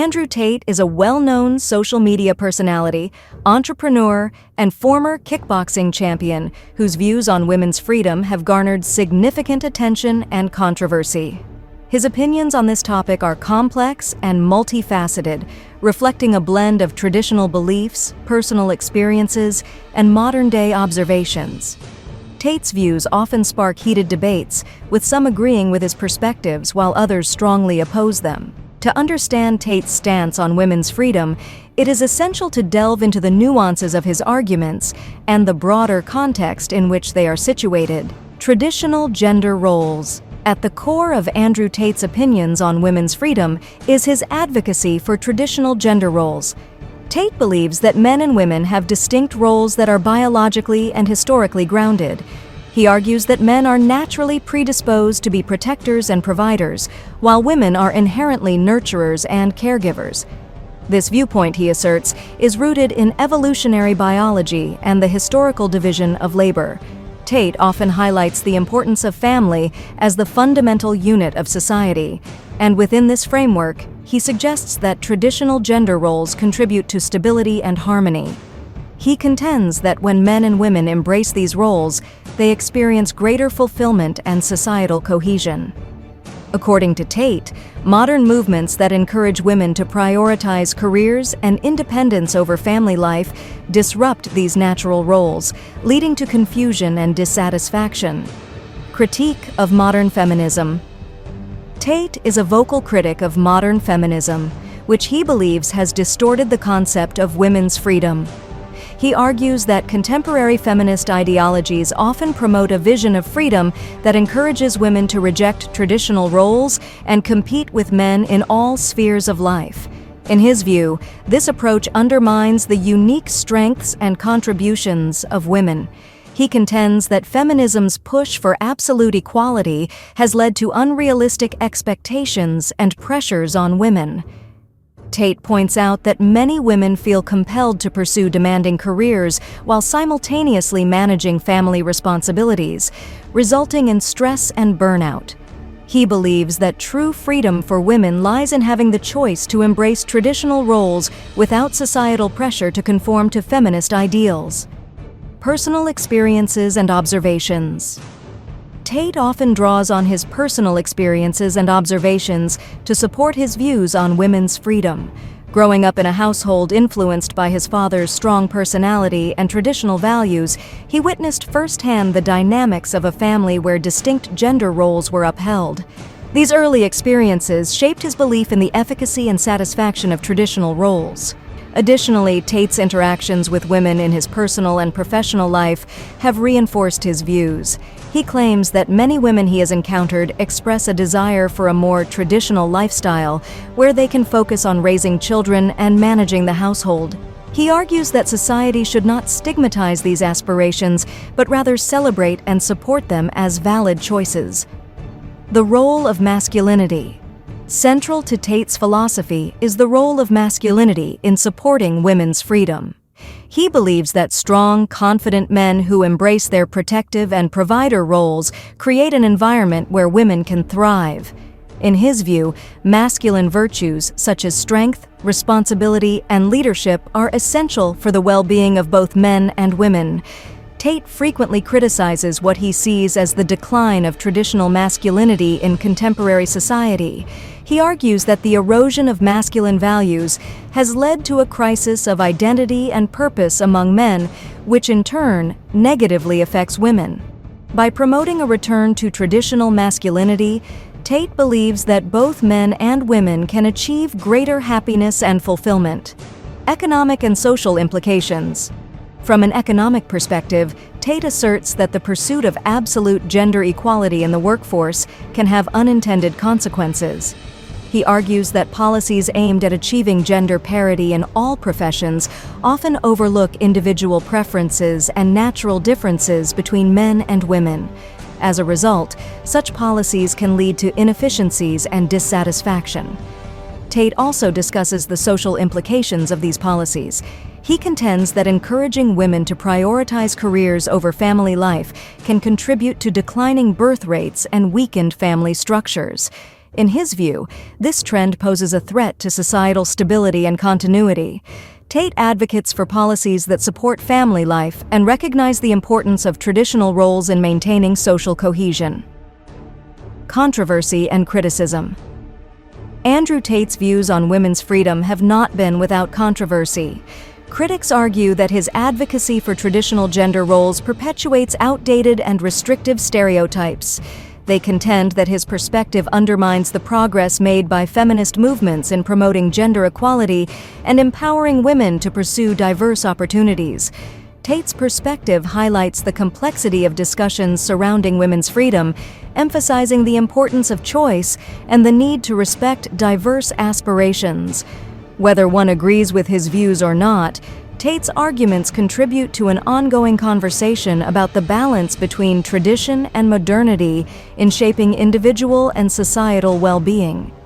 Andrew Tate is a well-known social media personality, entrepreneur, and former kickboxing champion whose views on women's freedom have garnered significant attention and controversy. His opinions on this topic are complex and multifaceted, reflecting a blend of traditional beliefs, personal experiences, and modern-day observations. Tate's views often spark heated debates, with some agreeing with his perspectives while others strongly oppose them. To understand Tate's stance on women's freedom, it is essential to delve into the nuances of his arguments and the broader context in which they are situated. Traditional gender roles. At the core of Andrew Tate's opinions on women's freedom is his advocacy for traditional gender roles. Tate believes that men and women have distinct roles that are biologically and historically grounded. He argues that men are naturally predisposed to be protectors and providers, while women are inherently nurturers and caregivers. This viewpoint, he asserts, is rooted in evolutionary biology and the historical division of labor. Tate often highlights the importance of family as the fundamental unit of society, and within this framework, he suggests that traditional gender roles contribute to stability and harmony. He contends that when men and women embrace these roles, they experience greater fulfillment and societal cohesion. According to Tate, modern movements that encourage women to prioritize careers and independence over family life disrupt these natural roles, leading to confusion and dissatisfaction. Critique of modern feminism. Tate is a vocal critic of modern feminism, which he believes has distorted the concept of women's freedom. He argues that contemporary feminist ideologies often promote a vision of freedom that encourages women to reject traditional roles and compete with men in all spheres of life. In his view, this approach undermines the unique strengths and contributions of women. He contends that feminism's push for absolute equality has led to unrealistic expectations and pressures on women. Tate points out that many women feel compelled to pursue demanding careers while simultaneously managing family responsibilities, resulting in stress and burnout. He believes that true freedom for women lies in having the choice to embrace traditional roles without societal pressure to conform to feminist ideals. Personal experiences and observations. Tate often draws on his personal experiences and observations to support his views on women's freedom. Growing up in a household influenced by his father's strong personality and traditional values, he witnessed firsthand the dynamics of a family where distinct gender roles were upheld. These early experiences shaped his belief in the efficacy and satisfaction of traditional roles. Additionally, Tate's interactions with women in his personal and professional life have reinforced his views. He claims that many women he has encountered express a desire for a more traditional lifestyle, where they can focus on raising children and managing the household. He argues that society should not stigmatize these aspirations, but rather celebrate and support them as valid choices. The role of masculinity. Central to Tate's philosophy is the role of masculinity in supporting women's freedom. He believes that strong, confident men who embrace their protective and provider roles create an environment where women can thrive. In his view, masculine virtues such as strength, responsibility, and leadership are essential for the well-being of both men and women. Tate frequently criticizes what he sees as the decline of traditional masculinity in contemporary society. He argues that the erosion of masculine values has led to a crisis of identity and purpose among men, which in turn negatively affects women. By promoting a return to traditional masculinity, Tate believes that both men and women can achieve greater happiness and fulfillment. Economic and social implications. From an economic perspective, Tate asserts that the pursuit of absolute gender equality in the workforce can have unintended consequences. He argues that policies aimed at achieving gender parity in all professions often overlook individual preferences and natural differences between men and women. As a result, such policies can lead to inefficiencies and dissatisfaction. Tate also discusses the social implications of these policies. He contends that encouraging women to prioritize careers over family life can contribute to declining birth rates and weakened family structures. In his view, this trend poses a threat to societal stability and continuity. Tate advocates for policies that support family life and recognize the importance of traditional roles in maintaining social cohesion. Controversy and criticism. Andrew Tate's views on women's freedom have not been without controversy. Critics argue that his advocacy for traditional gender roles perpetuates outdated and restrictive stereotypes. They contend that his perspective undermines the progress made by feminist movements in promoting gender equality and empowering women to pursue diverse opportunities. Tate's perspective highlights the complexity of discussions surrounding women's freedom, emphasizing the importance of choice and the need to respect diverse aspirations. Whether one agrees with his views or not, Tate's arguments contribute to an ongoing conversation about the balance between tradition and modernity in shaping individual and societal well-being.